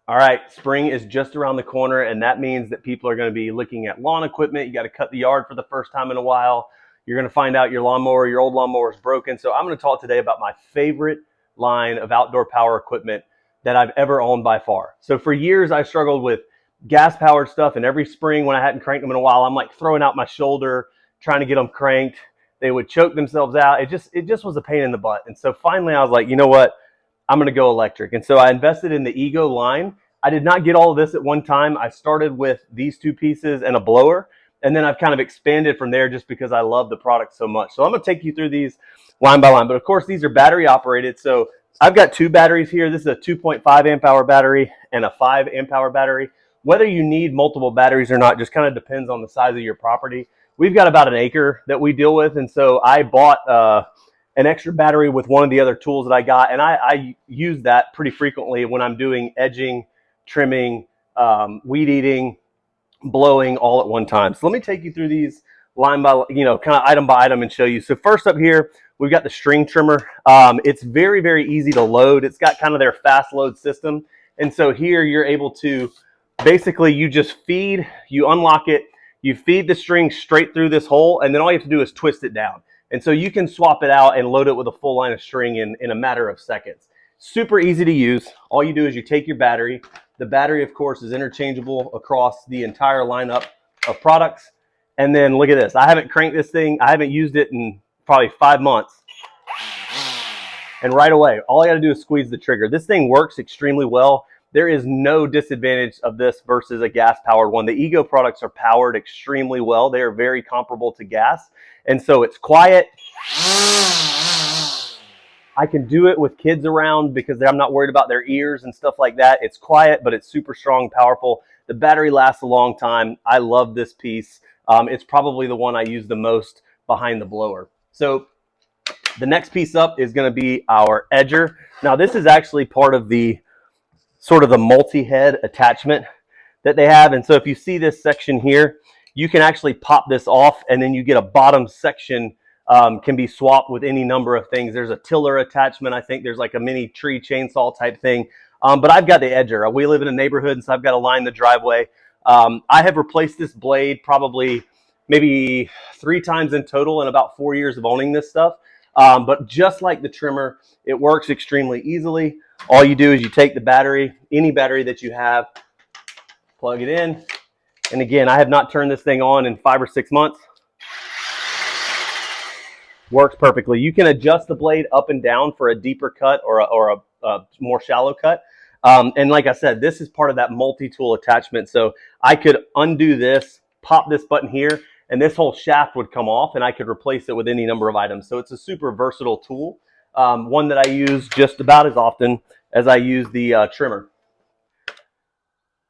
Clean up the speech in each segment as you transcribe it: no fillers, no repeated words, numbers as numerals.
All right, spring is just around the corner, and that means that people are going to be looking at lawn equipment. You got to cut the yard for the first time in a while. You're going to find out your lawnmower, your old lawnmower is broken. So I'm going to talk today about my favorite line of outdoor power equipment that I've ever owned by far. So for years, I struggled with gas-powered stuff, and every spring when I hadn't cranked them in a while, I'm like throwing out my shoulder, trying to get them cranked. They would choke themselves out. It just was a pain in the butt. And so finally, I was like, you know what? I'm going to go electric. And so I invested in the Ego line. I did not get all of this at one time. I started with these two pieces and a blower, and then I've kind of expanded from there just because I love the product so much. So I'm going to take you through these line by line. But of course, these are battery operated. So I've got two batteries here. This is a 2.5 amp hour battery and a 5 amp hour battery. Whether you need multiple batteries or not just kind of depends on the size of your property. We've got about an acre that we deal with, and so I bought an extra battery with one of the other tools that I got, and I use that pretty frequently when I'm doing edging, trimming, weed eating, blowing all at one time. So let me take you through these line by, kind of item by item and show you. So first up here, we've got the string trimmer. It's very, very easy to load. It's got kind of their fast load system. And so here you're able to, basically you just you unlock it, you feed the string straight through this hole, and then all you have to do is twist it down. And so you can swap it out and load it with a full line of string in a matter of seconds. Super easy to use. All you do is you take your battery. The battery, of course, is interchangeable across the entire lineup of products. And then look at this. I haven't cranked this thing. I haven't used it in probably 5 months. And right away, all I got to do is squeeze the trigger. This thing works extremely well. There is no disadvantage of this versus a gas-powered one. The Ego products are powered extremely well. They are very comparable to gas. And so it's quiet. I can do it with kids around because I'm not worried about their ears and stuff like that. It's quiet, but it's super strong, powerful. The battery lasts a long time. I love this piece. It's probably the one I use the most behind the blower. So the next piece up is going to be our edger. Now this is actually part of the sort of the multi-head attachment that they have. And so if you see this section here, you can actually pop this off, and then you get a bottom section can be swapped with any number of things. There's a tiller attachment. I think there's like a mini tree chainsaw type thing. But I've got the edger. We live in a neighborhood, and so I've got to line the driveway. I have replaced this blade probably maybe 3 times in total in about 4 years of owning this stuff. But just like the trimmer, it works extremely easily. All you do is you take the battery, any battery that you have, plug it in. And again, I have not turned this thing on in 5 or 6 months. Works perfectly. You can adjust the blade up and down for a deeper cut or a more shallow cut. And like I said, this is part of that multi-tool attachment. So I could undo this, pop this button here, and this whole shaft would come off, and I could replace it with any number of items. So it's a super versatile tool, one that I use just about as often as I use the trimmer.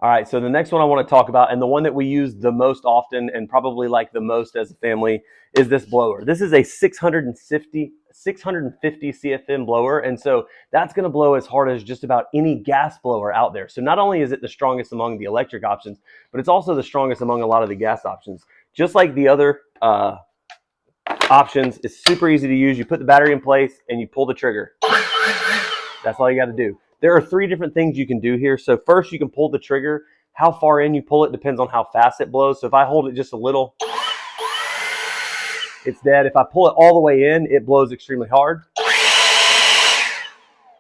All right, so the next one I want to talk about, and the one that we use the most often and probably like the most as a family, is this blower. This is a 650 CFM blower, and so that's going to blow as hard as just about any gas blower out there. So not only is it the strongest among the electric options, but it's also the strongest among a lot of the gas options. Just like the other options, it's super easy to use. You put the battery in place and you pull the trigger. That's all you got to do. There are 3 different things you can do here. So first, you can pull the trigger. How far in you pull it depends on how fast it blows. So if I hold it just a little, it's dead. If I pull it all the way in, it blows extremely hard.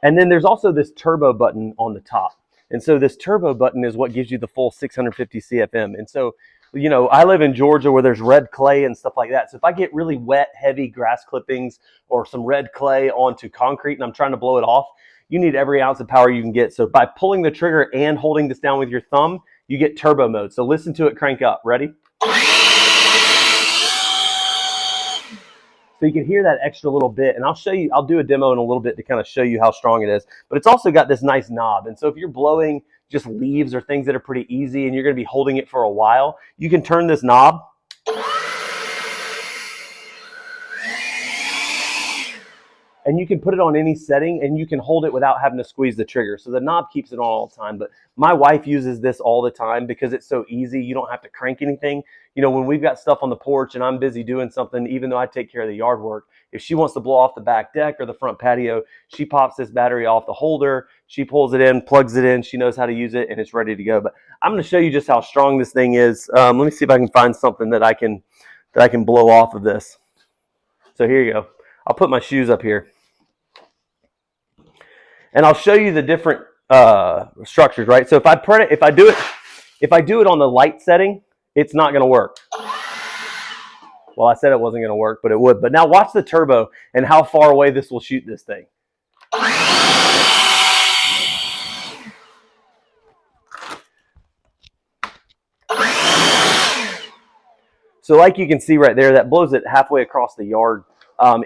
And then there's also this turbo button on the top. And so this turbo button is what gives you the full 650 CFM. And so, I live in Georgia where there's red clay and stuff like that. So if I get really wet, heavy grass clippings or some red clay onto concrete and I'm trying to blow it off, you need every ounce of power you can get. So by pulling the trigger and holding this down with your thumb, you get turbo mode. So listen to it crank up. Ready? So you can hear that extra little bit. And I'll show you, I'll do a demo in a little bit to kind of show you how strong it is. But it's also got this nice knob. And so if you're blowing just leaves or things that are pretty easy and you're going to be holding it for a while, you can turn this knob. and you can put it on any setting and you can hold it without having to squeeze the trigger. So the knob keeps it on all the time. But my wife uses this all the time because it's so easy. You don't have to crank anything. You know, when we've got stuff on the porch and I'm busy doing something, even though I take care of the yard work, if she wants to blow off the back deck or the front patio, she pops this battery off the holder, she pulls it in, plugs it in, she knows how to use it, and it's ready to go. But I'm going to show you just how strong this thing is. Let me see if I can find something that I can blow off of this. So here you go. I'll put my shoes up here, and I'll show you the different structures. Right. So if I do it on the light setting, it's not going to work. Well, I said it wasn't going to work, but it would. But now watch the turbo and how far away this will shoot this thing. So like you can see right there, that blows it halfway across the yard.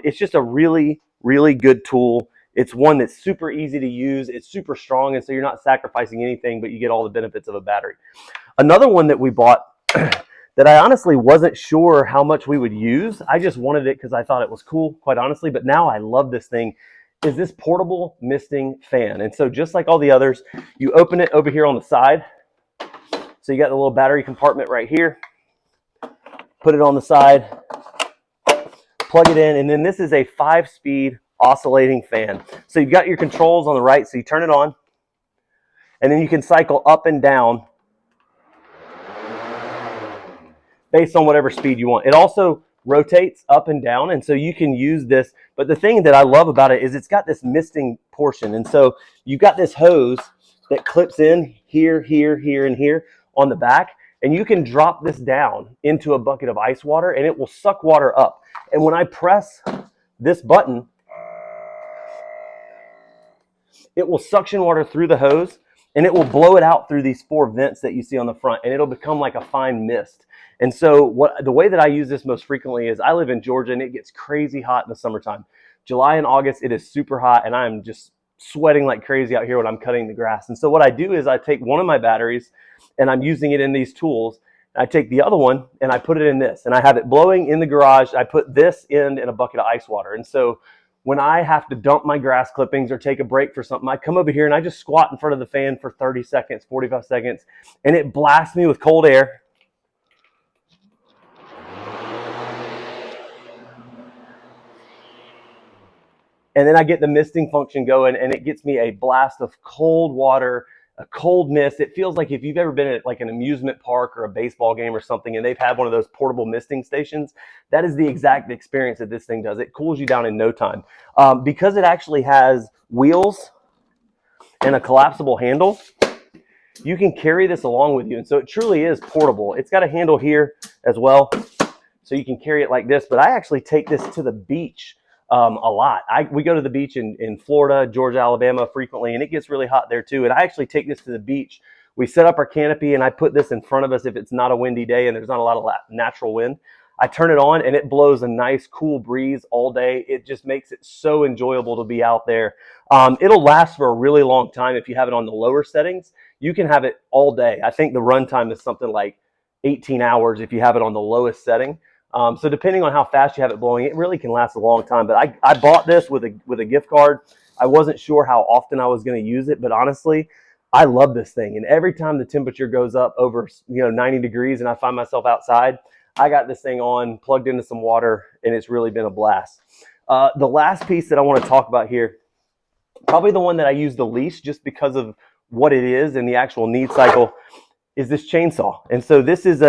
It's just a really, really good tool. It's one that's super easy to use. It's super strong, and so you're not sacrificing anything, but you get all the benefits of a battery. Another one that we bought that I honestly wasn't sure how much we would use. I just wanted it because I thought it was cool, quite honestly, but now I love this thing, is this portable misting fan. And so just like all the others, you open it over here on the side. So you got the little battery compartment right here. Put it on the side, plug it in, and then this is a 5-speed oscillating fan. So you've got your controls on the right, so you turn it on, and then you can cycle up and down based on whatever speed you want. It also rotates up and down, and so you can use this. But the thing that I love about it is it's got this misting portion, and so you've got this hose that clips in here, here, here, and here on the back, and you can drop this down into a bucket of ice water, and it will suck water up. And when I press this button, it will suction water through the hose, and it will blow it out through these 4 vents that you see on the front, and it'll become like a fine mist. And so the way that I use this most frequently is I live in Georgia, and it gets crazy hot in the summertime. July and August, it is super hot, and I'm just sweating like crazy out here when I'm cutting the grass. And so what I do is I take one of my batteries, and I'm using it in these tools. I take the other one, and I put it in this, and I have it blowing in the garage. I put this in a bucket of ice water. And so when I have to dump my grass clippings or take a break for something, I come over here, and I just squat in front of the fan for 30 seconds, 45 seconds, and it blasts me with cold air. And then I get the misting function going, and it gets me a blast of cold water, a cold mist. It feels like if you've ever been at like an amusement park or a baseball game or something, and they've had one of those portable misting stations, that is the exact experience that this thing does. It cools you down in no time. Because it actually has wheels and a collapsible handle, you can carry this along with you. And so it truly is portable. It's got a handle here as well, so you can carry it like this. But I actually take this to the beach a lot. We go to the beach in Florida, Georgia, Alabama frequently, and it gets really hot there too. And I actually take this to the beach. We set up our canopy, and I put this in front of us if it's not a windy day and there's not a lot of natural wind. I turn it on, and it blows a nice cool breeze all day. It just makes it so enjoyable to be out there. It'll last for a really long time if you have it on the lower settings. You can have it all day. I think the run time is something like 18 hours if you have it on the lowest setting. So depending on how fast you have it blowing, it really can last a long time. But I bought this with a gift card. I wasn't sure how often I was going to use it, but honestly, I love this thing. And every time the temperature goes up over 90 degrees and I find myself outside, I got this thing on, plugged into some water, and it's really been a blast. The last piece that I want to talk about here, probably the one that I use the least just because of what it is and the actual need cycle, is this chainsaw. And so this is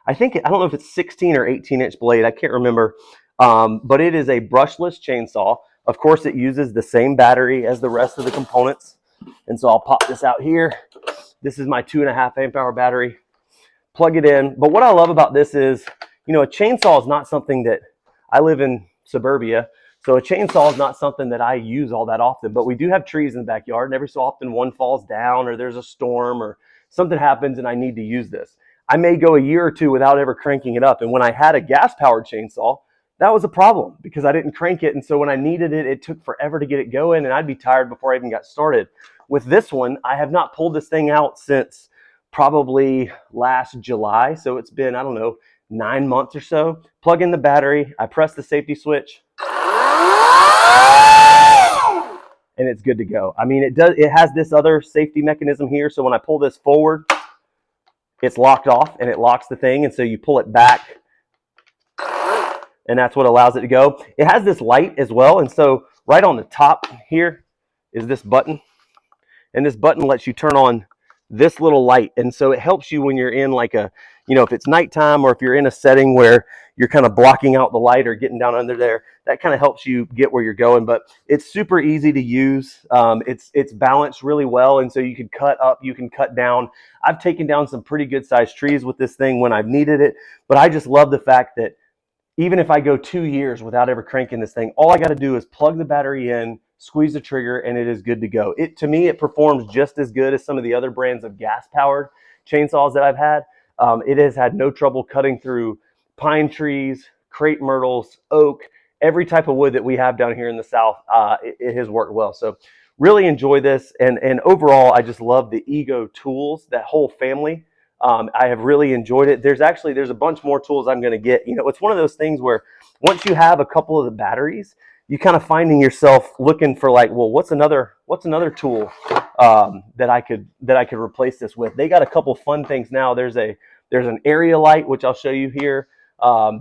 I don't know if it's 16 or 18-inch blade. I can't remember. But it is a brushless chainsaw. Of course, it uses the same battery as the rest of the components. And so I'll pop this out here. This is my 2.5 amp hour battery. Plug it in. But what I love about this is, a chainsaw is not something that I live in suburbia. So a chainsaw is not something that I use all that often. But we do have trees in the backyard, and every so often one falls down or there's a storm or something happens and I need to use this. I may go a year or two without ever cranking it up. And when I had a gas-powered chainsaw, that was a problem because I didn't crank it. And so when I needed it, it took forever to get it going, and I'd be tired before I even got started. With this one, I have not pulled this thing out since probably last July. So it's been, 9 months or so. Plug in the battery. I press the safety switch. and it's good to go. I mean, it has this other safety mechanism here. So when I pull this forward, it's locked off and it locks the thing. And so you pull it back and that's what allows it to go. It has this light as well. And so right on the top here is this button. And this button lets you turn on this little light. And so it helps you when you're in like a, if it's nighttime or if you're in a setting where you're kind of blocking out the light or getting down under there, that kind of helps you get where you're going. But it's super easy to use. It's balanced really well. And so you can cut up, you can cut down. I've taken down some pretty good sized trees with this thing when I've needed it. But I just love the fact that even if I go 2 years without ever cranking this thing, all I got to do is plug the battery in, squeeze the trigger, and it is good to go. To me, it performs just as good as some of the other brands of gas-powered chainsaws that I've had. It has had no trouble cutting through pine trees, crepe myrtles, oak, every type of wood that we have down here in the South. It has worked well. So really enjoy this. And overall, I just love the Ego tools, that whole family. I have really enjoyed it. There's a bunch more tools I'm going to get. It's one of those things where once you have a couple of the batteries, you kind of finding yourself looking for like, well, what's another tool that I could replace this with. They got a couple fun things now. There's an area light, which I'll show you here.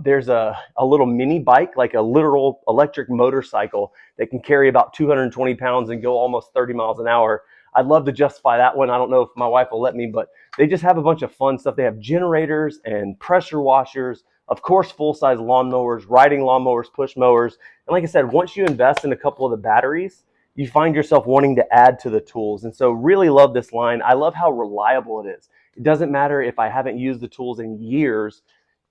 There's a little mini bike, like a literal electric motorcycle that can carry about 220 pounds and go almost 30 miles an hour. I'd love to justify that one. I don't know if my wife will let me, but they just have a bunch of fun stuff. They have generators and pressure washers, of course, full-size lawnmowers, riding lawnmowers, push mowers. And like I said, once you invest in a couple of the batteries, you find yourself wanting to add to the tools. And so really love this line. I love how reliable it is. It doesn't matter if I haven't used the tools in years.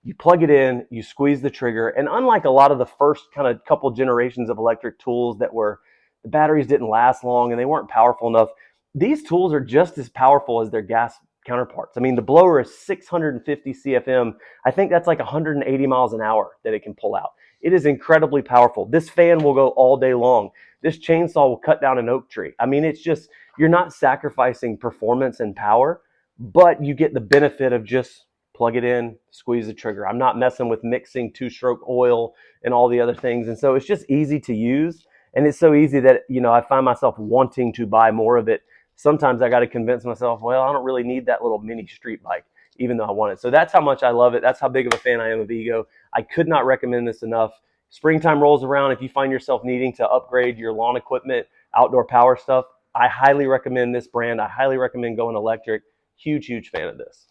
You plug it in, you squeeze the trigger. And unlike a lot of the first kind of couple generations of electric tools that were, the batteries didn't last long and they weren't powerful enough, these tools are just as powerful as their gas counterparts. I mean, the blower is 650 CFM. I think that's like 180 miles an hour that it can pull out. It is incredibly powerful. This fan will go all day long. This chainsaw will cut down an oak tree. I mean, it's just, you're not sacrificing performance and power, but you get the benefit of just plug it in, squeeze the trigger. I'm not messing with mixing 2-stroke oil and all the other things. And so it's just easy to use. And it's so easy that, I find myself wanting to buy more of it. Sometimes I got to convince myself, well, I don't really need that little mini street bike, even though I want it. So that's how much I love it. That's how big of a fan I am of Ego. I could not recommend this enough. Springtime rolls around. If you find yourself needing to upgrade your lawn equipment, outdoor power stuff, I highly recommend this brand. I highly recommend going electric. Huge, huge fan of this.